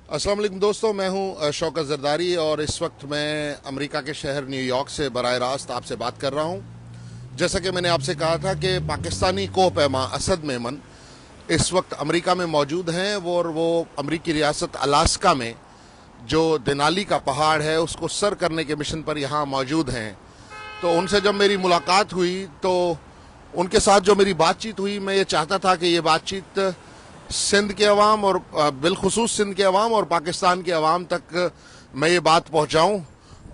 अस्सलाम वालेकुम दोस्तों, मैं हूं शौकत जरदारी और इस वक्त मैं अमेरिका के शहर न्यूयॉर्क से बराह रास्त आपसे बात कर रहा हूं। जैसा कि मैंने आपसे कहा था कि पाकिस्तानी कोह पैमा असद मेमन इस वक्त अमेरिका में मौजूद हैं और वो अमेरिकी रियासत अलास्का में जो देनाली का पहाड़ है उसको सर करने के मिशन पर यहाँ मौजूद हैं। तो उनसे जब मेरी मुलाकात हुई तो उनके साथ जो मेरी बातचीत हुई, मैं ये चाहता था कि ये बातचीत सिंध के अवाम और बिलखुसूस सिंध के अवाम और पाकिस्तान के अवाम तक मैं ये बात पहुँचाऊँ।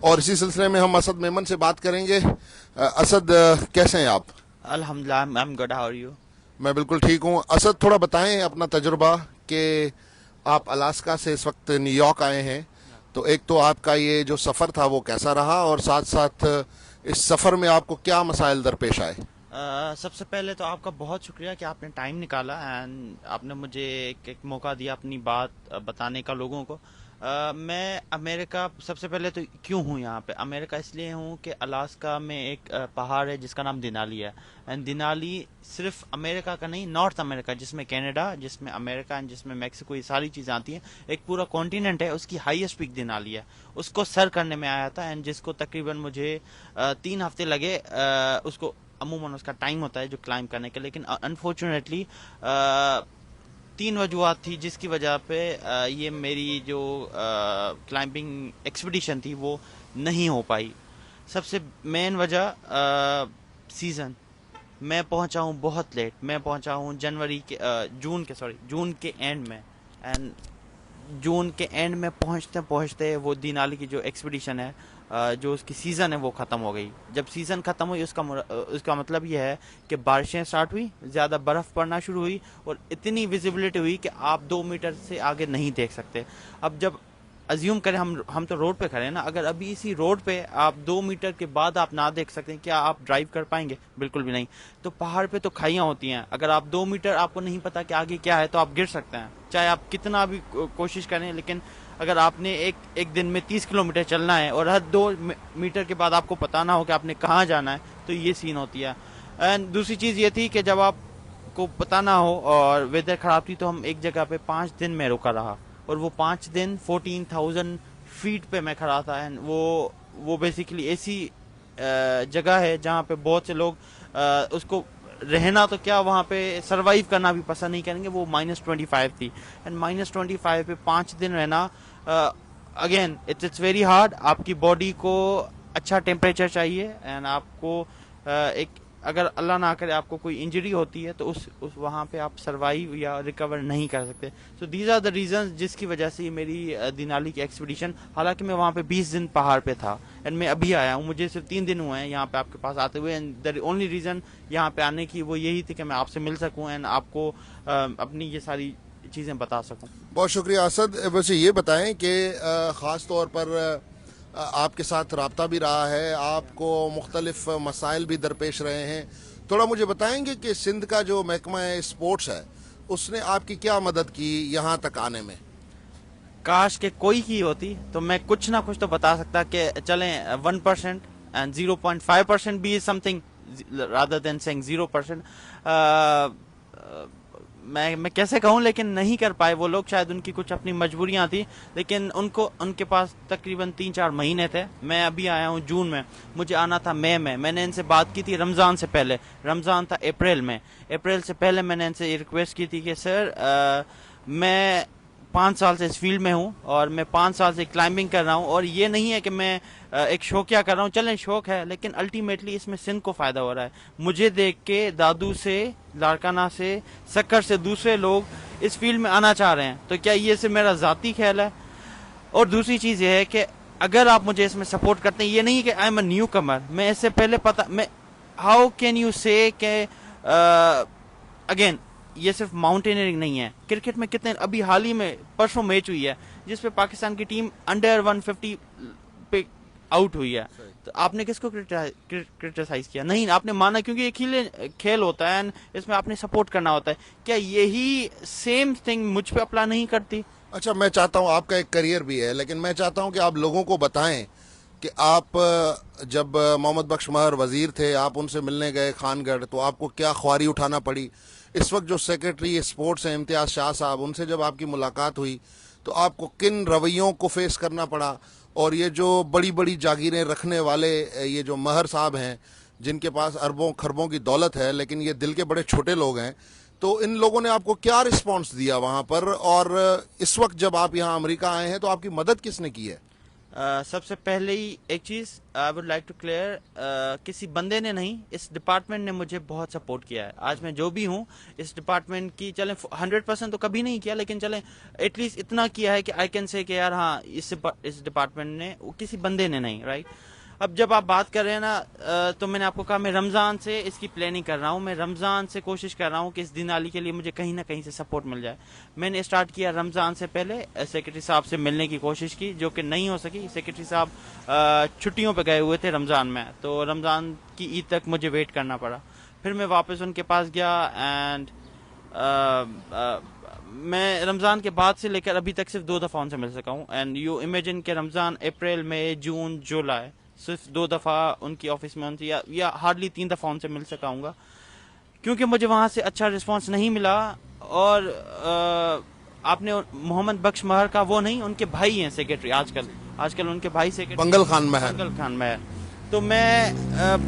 और इसी सिलसिले में हम असद मेमन से बात करेंगे। असद, कैसे हैं आप? अल्हम्दुलिल्लाह, I am good. How are you? मैं बिल्कुल ठीक हूँ। असद, थोड़ा बताएं अपना तजुर्बा कि आप अलास्का से इस वक्त न्यूयॉर्क आए हैं, तो एक तो आपका ये जो सफ़र था वो कैसा रहा और साथ साथ इस सफ़र में आपको क्या मसाइल दरपेश आए? सबसे पहले तो आपका बहुत शुक्रिया कि आपने टाइम निकाला एंड आपने मुझे एक मौका दिया अपनी बात बताने का लोगों को। मैं अमेरिका सबसे पहले तो क्यों हूँ यहाँ पे? अमेरिका इसलिए हूँ कि अलास्का में एक पहाड़ है जिसका नाम दिनाली है। एंड दिनाली सिर्फ अमेरिका का नहीं, नॉर्थ अमेरिका जिसमें कनाडा, जिसमें अमेरिका एंड जिसमें मैक्सिको, ये सारी चीज़ें आती हैं, एक पूरा कॉन्टिनेंट है, उसकी हाईएस्ट पीक दिनाली है। उसको सर करने में आया था एंड जिसको तकरीबन मुझे 3 हफ्ते लगे। उसको अमूमन उसका टाइम होता है जो क्लाइंब करने का, लेकिन अनफॉर्चुनेटली 3 वजूहत थी जिसकी वजह पे ये मेरी जो क्लाइंबिंग एक्सपीडिशन थी वो नहीं हो पाई। सबसे मेन वजह सीज़न। मैं पहुंचा हूँ बहुत लेट। मैं पहुंचा हूँ जून के एंड में। एंड जून के एंड में पहुंचते पहुंचते वो दिनाली की जो एक्सपीडिशन है, जो उसकी सीज़न है वो ख़त्म हो गई। जब सीज़न ख़त्म हुई उसका मतलब ये है कि बारिशें स्टार्ट हुई, ज़्यादा बर्फ़ पड़ना शुरू हुई और इतनी विजिबिलिटी हुई कि आप 2 मीटर से आगे नहीं देख सकते। अब जब अज्यूम करें हम तो रोड पे खड़े हैं ना, अगर अभी इसी रोड पे आप 2 मीटर के बाद आप ना देख सकते हैं, क्या आप ड्राइव कर पाएंगे? बिल्कुल भी नहीं। तो पहाड़ पे तो खाइयाँ होती हैं, अगर आप 2 मीटर आपको नहीं पता कि आगे क्या है तो आप गिर सकते हैं, चाहे आप कितना भी कोशिश करें। लेकिन अगर आपने एक दिन में 30 किलोमीटर चलना है और हर 2 मीटर के बाद आपको पता ना हो कि आपने कहाँ जाना है, तो ये सीन होती है। एंड दूसरी चीज़ ये थी कि जब आपको पता ना हो और वेदर ख़राब थी, तो हम एक जगह पे 5 दिन में रुका रहा और वो 5 दिन 14,000 फीट पे मैं खड़ा था। एंड वो बेसिकली ऐसी जगह है जहाँ पे बहुत से लोग उसको रहना तो क्या, वहाँ पे सरवाइव करना भी पसंद नहीं करेंगे। वो -25 थी एंड -25 पे 5 दिन रहना, अगेन इट्स वेरी हार्ड। आपकी बॉडी को अच्छा टेम्परेचर चाहिए एंड आपको एक, अगर अल्लाह ना करे आपको कोई इंजरी होती है तो उस वहाँ पे आप सरवाइव या रिकवर नहीं कर सकते। So these are the reasons जिसकी वजह से मेरी दिनाली की एक्सपीडिशन, हालांकि मैं वहाँ पे 20 दिन पहाड़ पे था एंड मैं अभी आया हूँ, मुझे सिर्फ 3 दिन हुए हैं यहाँ पे आपके पास आते हुए। एंड द ओनली रीज़न यहाँ पे आने की वो यही थी कि मैं आपसे मिल सकूँ एंड आपको अपनी ये सारी चीज़ें बता सकूँ। बहुत शुक्रिया असद। वैसे ये बताएं कि ख़ास तौर पर आपके साथ रब्ता भी रहा है, आपको मुख्तलिफ मसाइल भी दरपेश रहे हैं। थोड़ा मुझे बताएंगे कि सिंध का जो महकमा स्पोर्ट्स है उसने आपकी क्या मदद की यहाँ तक आने में? काश के कोई की होती तो मैं कुछ ना कुछ तो बता सकता कि चलें 1% एंड 0.5% भी is something rather than saying 0%। मैं कैसे कहूँ, लेकिन नहीं कर पाए वो लोग। शायद उनकी कुछ अपनी मजबूरियां थी, लेकिन उनके पास तकरीबन 3-4 महीने थे। मैं अभी आया हूँ जून में, मुझे आना था मई में। मैंने इनसे बात की थी रमज़ान से पहले, रमज़ान था अप्रैल में। अप्रैल से पहले मैंने इनसे रिक्वेस्ट की थी कि सर मैं 5 साल से इस फील्ड में हूँ और मैं 5 साल से क्लाइंबिंग कर रहा हूँ, और ये नहीं है कि मैं एक शौकिया कर रहा हूँ। चलें शौक है, लेकिन अल्टीमेटली इसमें सिंध को फ़ायदा हो रहा है। मुझे देख के दादू से, लाड़काना से, सक्कर से दूसरे लोग इस फील्ड में आना चाह रहे हैं, तो क्या ये सिर्फ मेरा ज़ाती ख्याल है? और दूसरी चीज़ ये है कि अगर आप मुझे इसमें सपोर्ट करते हैं, ये नहीं कि आई एम अ न्यू कमर, मैं इससे पहले पता, मैं हाउ कैन यू से के अगेन ये सिर्फ माउंटेनियरिंग नहीं है। क्रिकेट में कितने, अभी हाल ही में परसों मैच हुई है जिसपे पाकिस्तान की टीम अंडर 150 पे आउट हुई है, तो आपने किसको क्रिटिसाइज किया? नहीं, आपने माना, क्योंकि ये खेल होता है एंड इसमें आपने सपोर्ट करना होता है। क्या यही सेम थिंग मुझ पे अप्लाई नहीं करती? अच्छा, मैं चाहता हूँ, आपका एक करियर भी है, लेकिन मैं चाहता हूँ कि आप लोगों को बताएं कि आप जब मोहम्मद बख्श महर वज़ीर थे, आप उनसे मिलने गए खानगढ़, तो आपको क्या ख्वारी उठाना पड़ी? इस वक्त जो सेक्रेटरी स्पोर्ट्स हैं इम्तियाज़ शाह साहब, उनसे जब आपकी मुलाकात हुई تو آپ کو کن رویوں کو فیس کرنا پڑا؟ اور یہ جو بڑی بڑی جاگیریں رکھنے والے یہ جو مہر صاحب ہیں جن کے پاس اربوں خربوں کی دولت ہے لیکن یہ دل کے بڑے چھوٹے لوگ ہیں، تو ان لوگوں نے آپ کو کیا رسپانس دیا وہاں پر؟ اور اس وقت جب آپ یہاں امریکہ آئے ہیں تو آپ کی مدد کس نے کی ہے؟ سب سے پہلے ہی ایک چیز I would like to clear, کسی بندے نے نہیں، اس ڈپارٹمنٹ نے مجھے بہت سپورٹ کیا ہے. آج میں جو بھی ہوں اس ڈپارٹمنٹ کی، چلیں 100% تو کبھی نہیں کیا، لیکن چلیں ایٹ لیسٹ اتنا کیا ہے کہ آئی کین سے کہ یار ہاں اس ڈپارٹمنٹ نے، کسی بندے نے نہیں، رائٹ. اب جب آپ بات کر رہے ہیں نا، تو میں نے آپ کو کہا میں رمضان سے اس کی پلاننگ کر رہا ہوں. میں رمضان سے کوشش کر رہا ہوں کہ اس دین علی کے لیے مجھے کہیں نہ کہیں سے سپورٹ مل جائے. میں نے اسٹارٹ کیا رمضان سے پہلے سیکرٹری صاحب سے ملنے کی کوشش کی، جو کہ نہیں ہو سکی. سیکرٹری صاحب چھٹیوں پہ گئے ہوئے تھے رمضان میں، تو رمضان کی عید تک مجھے ویٹ کرنا پڑا. پھر میں واپس ان کے پاس گیا، اینڈ میں رمضان کے بعد سے لے کر ابھی تک صرف 2 دفعہ ان سے مل سکا ہوں. اینڈ یو امیجن کہ رمضان اپریل مئی جون جولائی صرف 2 دفعہ ان کی آفس میں یا ہارڈلی 3 دفعہ ان سے مل سکا ہوں گا، کیونکہ مجھے وہاں سے اچھا رسپانس نہیں ملا. اور آپ نے محمد بخش مہر کا وہ نہیں، ان کے بھائی ہیں سیکرٹری آج کل ان کے بھائی سیکرٹری بنگل خان مہر. بنگل خان مہر. تو میں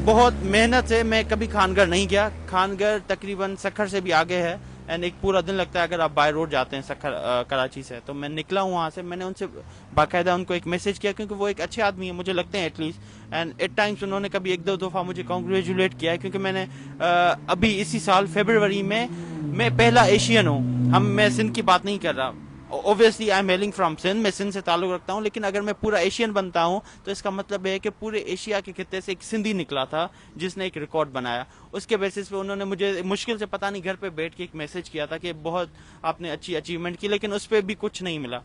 بہت محنت سے، میں کبھی خانگڑھ نہیں گیا. خانگڑھ تقریباً سکھر سے بھی آگے ہے، اینڈ ایک پورا دن لگتا ہے اگر آپ بائی روڈ جاتے ہیں سکھر کراچی سے. تو میں نکلا ہوں وہاں سے، میں نے ان سے باقاعدہ ان کو ایک میسج کیا، کیونکہ وہ ایک اچھے آدمی ہیں مجھے لگتے ہیں at least. And at times انہوں نے کبھی 1-2 دفعہ مجھے کانگریچولیٹ کیا ہے، کیونکہ میں نے ابھی اسی سال فیبروری میں پہلا ایشین ہوں. میں سندھ کی بات نہیں کر رہا، obviously I am healing from Sindh, میں سندھ سے تعلق رکھتا ہوں، لیکن اگر میں پورا ایشین بنتا ہوں تو اس کا مطلب ہے کہ پورے ایشیا کے خطے سے ایک سندھی نکلا تھا جس نے ایک ریکارڈ بنایا. اس کے بیسس پہ انہوں نے مجھے مشکل سے پتہ نہیں گھر پہ بیٹھ کے ایک میسج کیا تھا کہ بہت آپ نے اچھی اچیومنٹ کی، لیکن اس پہ بھی کچھ نہیں ملا.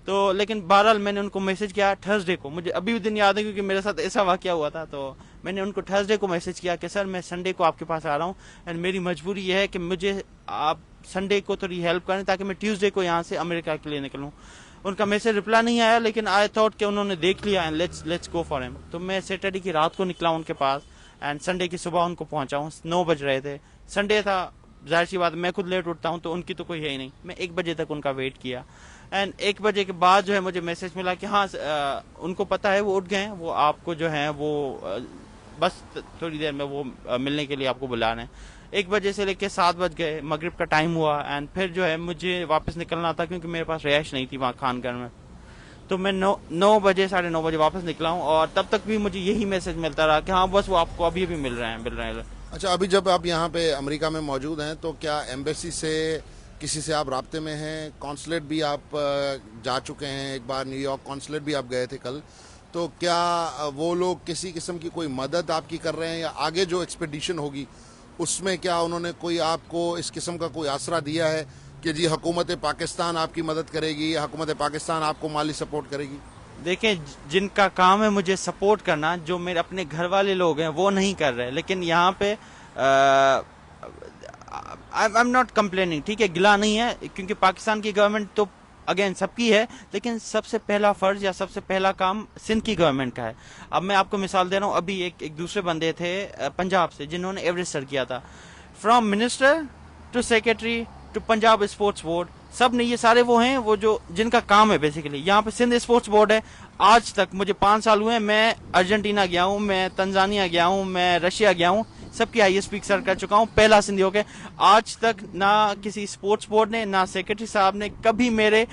تو لیکن بہرحال میں نے ان کو میسج کیا تھرسڈے کو، مجھے ابھی بھی دن یاد ہے کیونکہ میرے ساتھ ایسا واقعہ ہوا تھا. تو میں نے ان کو تھرسڈے کو میسج کیا کہ سر میں سنڈے کو آپ کے پاس آ رہا ہوں، اینڈ میری مجبوری یہ ہے کہ مجھے آپ سنڈے کو تھوڑی ہیلپ کریں تاکہ میں ٹیوزڈے کو یہاں سے امریکہ کے لیے نکلوں. ان کا میسج رپلائی نہیں آیا، لیکن آئی تھاٹ کہ انہوں نے دیکھ لیا اینڈ لیٹس گو فار ہم. تو میں سیٹرڈے کی رات کو نکلا ان کے پاس، اینڈ سنڈے کی صبح ان کو پہنچا ہوں. 9 بج رہے تھے، سنڈے تھا، ظاہر سی بات میں خود لیٹ اٹھتا ہوں تو ان کی تو کوئی ہے ہی نہیں. میں 1 بجے تک ان کا ویٹ کیا، اینڈ 1 بجے کے بعد جو ہے مجھے میسج ملا کہ ہاں ان کو پتا ہے، وہ اٹھ گئے ہیں، وہ آپ کو جو ہے وہ بس تھوڑی دیر میں وہ ملنے کے لیے آپ کو بلا رہے ہیں. 1 بجے سے لے کے 7 بج گئے، مغرب کا ٹائم ہوا، اینڈ پھر جو ہے مجھے واپس نکلنا تھا کیونکہ میرے پاس رہائش نہیں تھی وہاں خانگڑھ میں. تو میں 9 بجے 9:30 بجے واپس نکلا ہوں، اور تب تک بھی مجھے یہی میسج ملتا رہا کہ ہاں بس وہ آپ کو ابھی مل رہے ہیں. اچھا، ابھی جب آپ یہاں پہ امریکہ میں موجود ہیں تو کیا ایمبیسی سے کسی سے آپ رابطے میں ہیں؟ کونسلیٹ بھی آپ جا چکے ہیں، ایک بار نیو یارک کونسلیٹ بھی آپ گئے تھے کل، تو کیا وہ لوگ کسی قسم کی کوئی مدد آپ کی کر رہے ہیں، یا آگے جو ایکسپیڈیشن ہوگی اس میں کیا انہوں نے کوئی آپ کو اس قسم کا کوئی آسرا دیا ہے کہ جی حکومت پاکستان آپ کی مدد کرے گی یا حکومت پاکستان آپ کو مالی سپورٹ کرے گی؟ دیکھیں، جن کا کام ہے مجھے سپورٹ کرنا، جو میرے اپنے گھر والے لوگ ہیں وہ نہیں کر رہے، لیکن یہاں پہ آئی ایم ناٹ کمپلیننگ، ٹھیک ہے، گلا نہیں ہے، کیونکہ پاکستان کی گورنمنٹ تو اگین سب کی ہے، لیکن سب سے پہلا فرض یا سب سے پہلا کام سندھ کی گورنمنٹ کا ہے. اب میں آپ کو مثال دے رہا ہوں، ابھی ایک دوسرے بندے تھے پنجاب سے جنہوں نے ایوریسٹ سر کیا تھا، from minister to secretary to Punjab sports board, سب نے، یہ سارے وہ ہیں وہ جو جن کا کام ہے بیسیکلی. یہاں پہ سندھ اسپورٹس بورڈ ہے، آج تک مجھے 5 سال ہوئے ہیں، میں ارجنٹینا گیا ہوں، میں تنزانیہ گیا ہوں، میں رشیا گیا ہوں، سب کی آئی ایس پی سر کر چکا ہوں، پہلا سندھی ہو کے. آج تک نہ کسی اسپورٹس بورڈ نے، نہ سیکرٹری صاحب نے کبھی میرے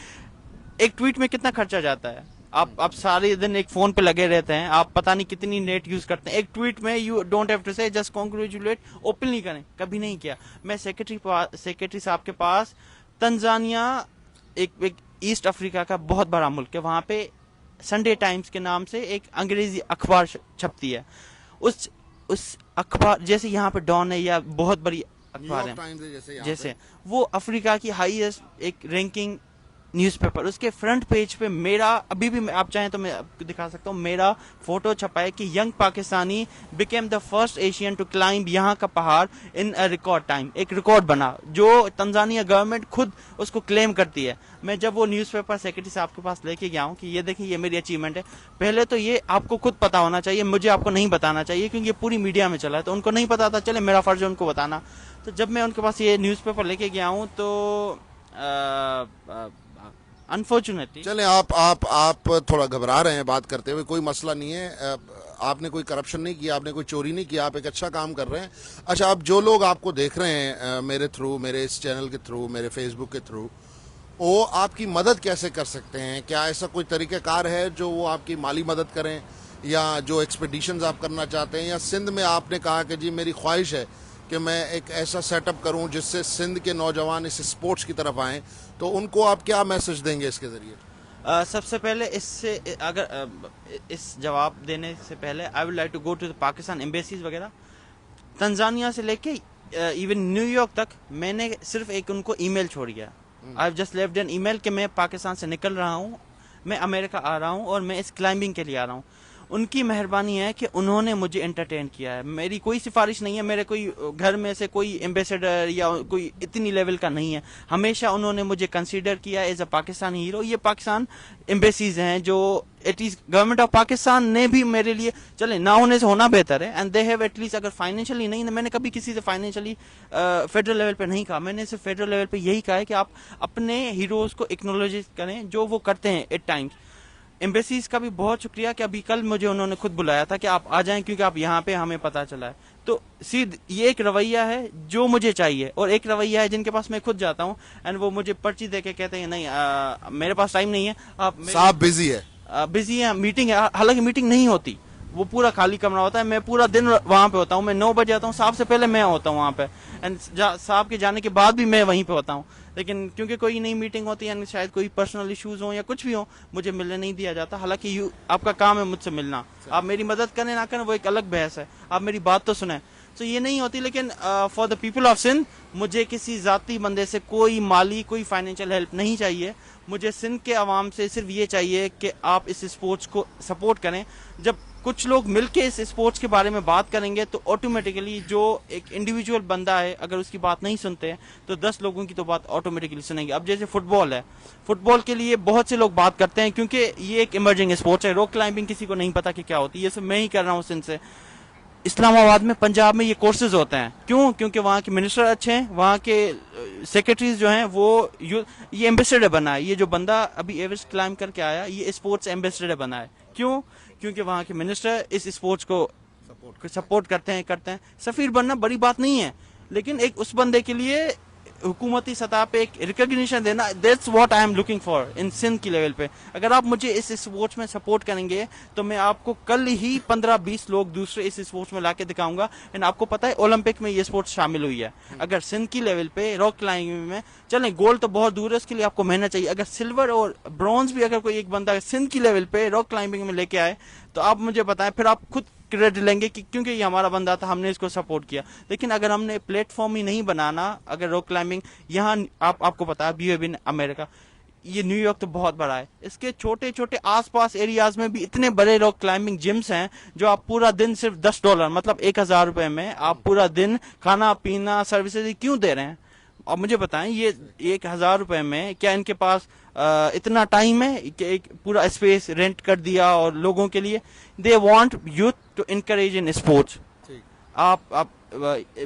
ایک ٹویٹ میں کتنا خرچہ جاتا ہے، آپ سارے دن ایک فون پہ لگے رہتے ہیں، آپ پتہ نہیں کتنی نیٹ یوز کرتے ہیں، ایک ٹویٹ میں یو ڈونٹ ہیو ٹو سے جسٹ کانگریچولیٹ اوپنلی کریں، کبھی نہیں کیا. میں سیکرٹری صاحب کے پاس تنزانیہ ایک ایسٹ افریقہ کا بہت بڑا ملک ہے، وہاں پہ سنڈے ٹائمز کے نام سے ایک انگریزی اخبار چھپتی ہے. اس اخبار جیسے یہاں پہ ڈان ہے یا بہت بڑی اخبار ہے جیسے، وہ افریقہ کی ہائیسٹ ایک رینکنگ نیوز پیپر، اس کے فرنٹ پیج پہ میرا، ابھی بھی آپ چاہیں تو میں آپ کو دکھا سکتا ہوں، میرا فوٹو چھپا ہے کہ young Pakistani became the first Asian to climb یہاں کا پہاڑ ان اے ریکارڈ ٹائم. ایک ریکارڈ بنا جو تنزانیہ گورنمنٹ خود اس کو کلیم کرتی ہے. میں جب وہ نیوز پیپر سیکرٹری صاحب کے پاس لے کے گیا ہوں کہ یہ دیکھیں یہ میری اچیومنٹ ہے، پہلے تو یہ آپ کو خود پتا ہونا چاہیے، مجھے آپ کو نہیں بتانا چاہیے کیونکہ یہ پوری میڈیا میں چلا ہے، تو ان کو نہیں پتا تھا، چلے میرا فرض ہے ان کو بتانا. تو جب میں ان کے پاس یہ نیوز پیپر لے کے گیا ہوں تو अनफॉर्चुनेटली चलें, आप थोड़ा घबरा रहे हैं बात करते हुए, कोई मसला नहीं है। आपने कोई करप्शन नहीं किया, आपने कोई चोरी नहीं किया, आप एक अच्छा काम कर रहे हैं। अच्छा, अब जो लोग आपको देख रहे हैं मेरे थ्रू, मेरे इस चैनल के थ्रू, मेरे फेसबुक के थ्रू, वो आपकी मदद कैसे कर सकते हैं? क्या ऐसा कोई तरीक़ाकार है जो वो आपकी माली मदद करें, या जो एक्सपेडिशंस आप करना चाहते हैं, या सिंध में आपने कहा कि जी मेरी ख्वाहिश है कि मैं एक ऐसा सेटअप करूं जिससे सिंध के नौजवान इस स्पोर्ट्स की तरफ आएं, तो उनको आप क्या मैसेज देंगे इसके ज़रिए? सबसे पहले इससे अगर इस जवाब देने से पहले I would like to go to the Pakistan embassies वगैरह, तंजानिया से लेके इवन न्यूयॉर्क तक मैंने सिर्फ एक उनको ईमेल छोड़ गया। I have just left N email कि मैं पाकिस्तान से निकल रहा हूँ, मैं अमेरिका आ रहा हूँ और मैं इस क्लाइंबिंग के लिए आ रहा हूँ। उनकी मेहरबानी है कि उन्होंने मुझे एंटरटेन किया है। मेरी कोई सिफारिश नहीं है, मेरे कोई घर में से कोई एम्बेसडर या कोई इतनी लेवल का नहीं है। हमेशा उन्होंने मुझे कंसीडर किया एज अ पाकिस्तानी हीरो। ये पाकिस्तान एम्बेसीज हैं जो एटलीस्ट गवर्नमेंट ऑफ पाकिस्तान ने भी मेरे लिए, चले ना होने से होना बेहतर है, एंड दे हैव एटलीस्ट, अगर फाइनेंशियली नहीं, मैंने कभी किसी से फाइनेंशियली फेडरल लेवल पे नहीं कहा, मैंने सिर्फ फेडरल लेवल पे यही कहा है कि आप अपने हीरोज को एक्नॉलेज करें जो वो करते हैं एट टाइम्स। एम्बेसीज का भी बहुत शुक्रिया कि अभी कल मुझे उन्होंने खुद बुलाया था कि आप आ जाएं क्योंकि आप यहाँ पे, हमें पता चला है। तो सीध ये एक रवैया है जो मुझे चाहिए, और एक रवैया है जिनके पास मैं खुद जाता हूँ एंड वो मुझे पर्ची दे के कहते हैं नहीं मेरे पास टाइम नहीं है, आप साहब बिजी है, बिजी है, मीटिंग है। हालांकि मीटिंग नहीं होती, वो पूरा खाली कमरा होता है, मैं पूरा दिन वहां पे होता हूँ। मैं 9 बजे आता हूँ, साहब से पहले मैं होता हूँ वहां पे, एंड साहब के जाने के बाद भी मैं वहीं पे होता हूँ। लेकिन क्योंकि कोई नई मीटिंग होती है, शायद कोई पर्सनल इश्यूज हो या कुछ भी हो, मुझे मिलने नहीं दिया जाता। हालांकि आपका काम है मुझसे मिलना, आप मेरी मदद करें ना करें वो एक अलग बहस है, आप मेरी बात तो सुने। तो ये नहीं होती। लेकिन for the people of Sindh मुझे किसी जाती बंदे से कोई माली, कोई फाइनेंशियल हेल्प नहीं चाहिए। मुझे सिंध के अवाम से सिर्फ ये चाहिए कि आप इस स्पोर्ट्स को सपोर्ट करें। जब कुछ लोग मिलके इस स्पोर्ट्स के बारे में बात करेंगे तो ऑटोमेटिकली जो एक इंडिविजुअल बंदा है, अगर उसकी बात नहीं सुनते हैं तो 10 लोगों की तो बात ऑटोमेटिकली सुनेंगे। अब जैसे फुटबॉल है, फुटबॉल के लिए बहुत से लोग बात करते हैं क्योंकि ये एक इमर्जिंग स्पोर्ट्स है। रॉक क्लाइंबिंग किसी को नहीं पता कि क्या होती है, ये सब मैं ही कर रहा हूँ सिंध से। इस्लामाबाद में, पंजाब में ये कोर्सेज होते हैं। क्यों? क्योंकि वहाँ के मिनिस्टर अच्छे हैं, वहाँ के सेक्रेटरीज जो हैं वो ये एम्बेसडर बना है। ये जो बंदा अभी एवरेस्ट क्लाइम करके आया, ये स्पोर्ट्स एम्बेसडर बना है। क्यों? क्योंकि वहाँ के मिनिस्टर इस स्पोर्ट्स को सपोर्ट करते हैं। सफीर बनना बड़ी बात नहीं है, लेकिन एक उस बंदे के लिए हुकूमती सतह पे एक रिकॉग्निशन देना, that's what I am looking for in Sindh की लेवल पे। अगर आप मुझे इस स्पोर्ट्स में सपोर्ट करेंगे तो मैं आपको कल ही 15-20 लोग दूसरे इस स्पोर्ट्स में लाके दिखाऊंगा। एंड आपको पता है ओलंपिक में ये स्पोर्ट्स शामिल हुई है। अगर सिंध की लेवल पे रॉक क्लाइंबिंग में, चलें गोल्ड तो बहुत दूर है, उसके लिए आपको मेहनत चाहिए। अगर सिल्वर और ब्रॉन्ज भी अगर कोई एक बंदा सिंध की लेवल पे रॉक क्लाइंबिंग में लेके आए तो आप मुझे बताएं, फिर आप खुद क्रेडिट लेंगे कि क्योंकि ये हमारा बंदा था, हमने इसको सपोर्ट किया। लेकिन अगर हमने प्लेटफॉर्म ही नहीं बनाना, अगर रॉक क्लाइंबिंग यहाँ आपको पता है बी इन अमेरिका, ये न्यूयॉर्क तो बहुत बड़ा है, इसके छोटे छोटे आसपास एरियाज में भी इतने बड़े रॉक क्लाइंबिंग जिम्स हैं जो आप पूरा दिन सिर्फ $10 मतलब 1000 रुपए में आप पूरा दिन खाना पीना सर्विसेज क्यों दे रहे हैं? अब मुझे बताएं, ये 1000 रुपए में क्या इनके पास इतना टाइम है कि एक पूरा स्पेस रेंट कर दिया और लोगों के लिए? They want youth to encourage in sports. आप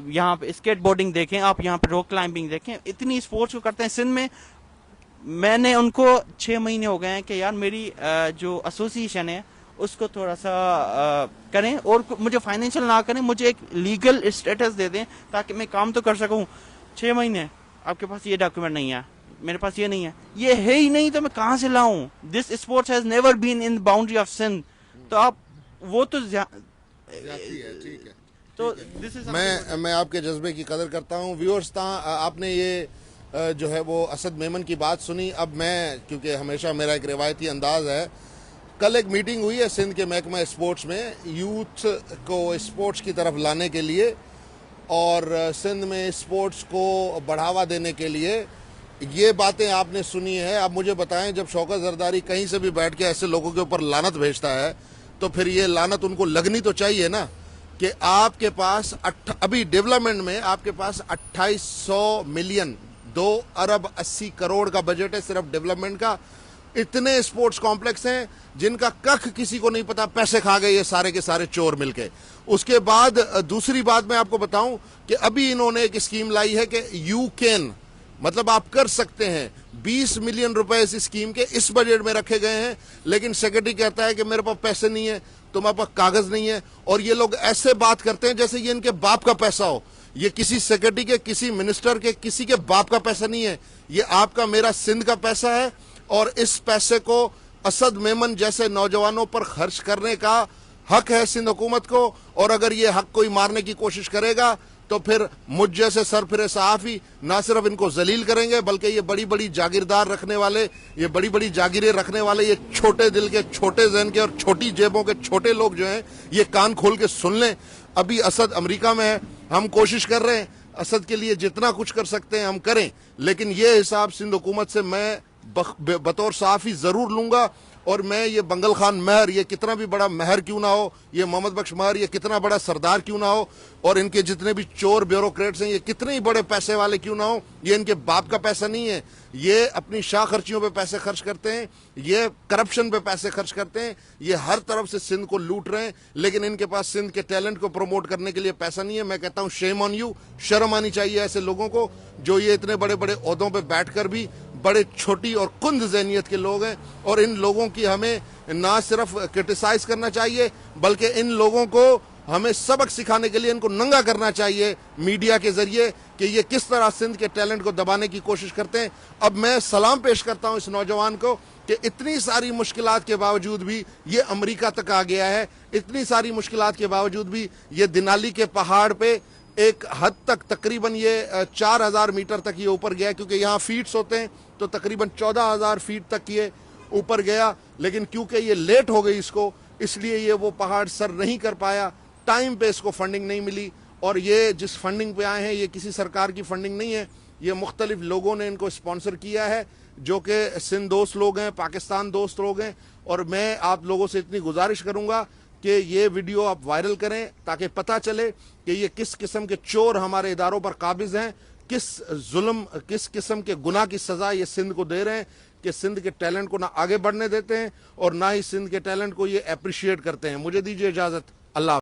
यहाँ पे स्केट बोर्डिंग देखें, आप यहाँ पे रॉक क्लाइंबिंग देखें, इतनी स्पोर्ट्स को करते हैं सिंध में। मैंने उनको 6 महीने हो गए हैं कि यार मेरी जो एसोसिएशन है उसको थोड़ा सा करें और मुझे फाइनेंशियल ना करें, मुझे एक लीगल स्टेटस दे दें ताकि मैं काम तो कर सकूं। 6 महीने आपके पास ये डॉक्यूमेंट नहीं है, मेरे पास ये नहीं है, ये है ही नहीं तो मैं कहां से लाऊं? This sports has never been in boundary of Sindh. तो आप वो तो ठीक है। तो दिस इज मैं आपके जज्बे की कदर करता हूँ। व्यूअर्स, आपने ये जो है वो असद मेमन की बात सुनी। अब मैं, क्योंकि हमेशा मेरा एक रिवायती अंदाज है, कल एक मीटिंग हुई है सिंध के महकमा स्पोर्ट्स में यूथ को स्पोर्ट्स की तरफ लाने के लिए और सिंध में स्पोर्ट्स को बढ़ावा देने के लिए। ये बातें आपने सुनी है। अब मुझे बताएं, जब शौकत जरदारी कहीं से भी बैठ के ऐसे लोगों के ऊपर लानत भेजता है तो फिर ये लानत उनको लगनी तो चाहिए ना कि आपके पास अभी डेवलपमेंट में आपके पास 2800 मिलियन 2 अरब 80 करोड़ का बजट है सिर्फ डेवलपमेंट का। इतने स्पोर्ट्स कॉम्प्लेक्स हैं जिनका कख किसी को नहीं पता, पैसे खा गए ये सारे के सारे चोर मिलके। उसके बाद दूसरी बात मैं आपको बताऊं कि अभी इन्होंने एक स्कीम लाई है कि यू कैन मतलब आप कर सकते हैं। 20 मिलियन रुपए इस स्कीम के इस बजट में रखे गए हैं, लेकिन सेक्रेटरी कहता है कि मेरे पास पैसे नहीं है, तुम्हारे पास कागज नहीं है। और ये लोग ऐसे बात करते हैं जैसे ये इनके बाप का पैसा हो। ये किसी सेक्रेटरी के, किसी मिनिस्टर के, किसी के बाप का पैसा नहीं है, ये आपका मेरा सिंध का पैसा है। और इस पैसे को असद मेमन जैसे नौजवानों पर खर्च करने का हक है सिंध हुकूमत को। और अगर ये हक कोई मारने की कोशिश करेगा तो फिर मुझ जैसे सरफिरे सहाफ़ी ना सिर्फ इनको जलील करेंगे, बल्कि ये बड़ी बड़ी जागीरदार रखने वाले, ये बड़ी बड़ी जागीरें रखने वाले, ये छोटे दिल के, छोटे जहन के और छोटी जेबों के छोटे लोग जो हैं, ये कान खोल के सुन लें। अभी असद अमेरिका में है, हम कोशिश कर रहे हैं असद के लिए जितना कुछ कर सकते हैं हम करें, लेकिन ये हिसाब सिंध हुकूमत से मैं बतौर सहाफ़ी ज़रूर लूँगा। और मैं ये बंगल खान महर, ये कितना भी बड़ा महर क्यों ना हो, ये मोहम्मद बख्श महर, ये कितना बड़ा सरदार क्यों ना हो, और इनके जितने भी चोर ब्यूरोक्रेट्स हैं, ये कितने ही बड़े पैसे वाले क्यों ना हो, ये इनके बाप का पैसा नहीं है। ये अपनी शाह खर्चियों पे पैसे खर्च करते हैं, ये करप्शन पे पैसे खर्च करते हैं, ये हर तरफ से सिंध को लूट रहे हैं, लेकिन इनके पास सिंध के टैलेंट को प्रमोट करने के लिए पैसा नहीं है। मैं कहता हूँ शेम ऑन यू, शर्म आनी चाहिए ऐसे लोगों को जो ये इतने बड़े बड़े ओहदों पे बैठकर भी बड़े छोटी और कुंद ज़हनियत के लोग हैं। और इन लोगों की हमें ना सिर्फ क्रिटिसाइज करना चाहिए, बल्कि इन लोगों को हमें सबक सिखाने के लिए इनको नंगा करना चाहिए मीडिया के जरिए कि ये किस तरह सिंध के टैलेंट को दबाने की कोशिश करते हैं। अब मैं सलाम पेश करता हूं इस नौजवान को कि इतनी सारी मुश्किलात के बावजूद भी ये अमेरिका तक आ गया है, इतनी सारी मुश्किलात के बावजूद भी ये दिनाली के पहाड़ पे एक हद तक तकरीबन ये 4000 मीटर तक ये ऊपर गया, क्योंकि यहाँ फीट्स होते हैं तो तकरीबन 14000 फीट तक ये ऊपर गया। लेकिन क्योंकि ये लेट हो गई इसको, इसलिए ये वो पहाड़ सर नहीं कर पाया, टाइम पे इसको फंडिंग नहीं मिली। और ये जिस फंडिंग पे आए हैं ये किसी सरकार की फंडिंग नहीं है, ये मुख्तलिफ लोगों ने इनको स्पॉन्सर किया है, जो कि सिंध दोस्त लोग हैं, पाकिस्तान दोस्त लोग हैं। और मैं आप लोगों से इतनी गुजारिश करूँगा कि ये वीडियो आप वायरल करें ताकि पता चले कि ये किस किस्म के चोर हमारे इदारों पर काबिज हैं, किस जुल्म, किस किस्म के गुनाह की सज़ा ये सिंध को दे रहे हैं कि सिंध के टैलेंट को ना आगे बढ़ने देते हैं और ना ही सिंध के टैलेंट को ये अप्रिशिएट करते हैं। मुझे दीजिए इजाज़त। अल्लाह।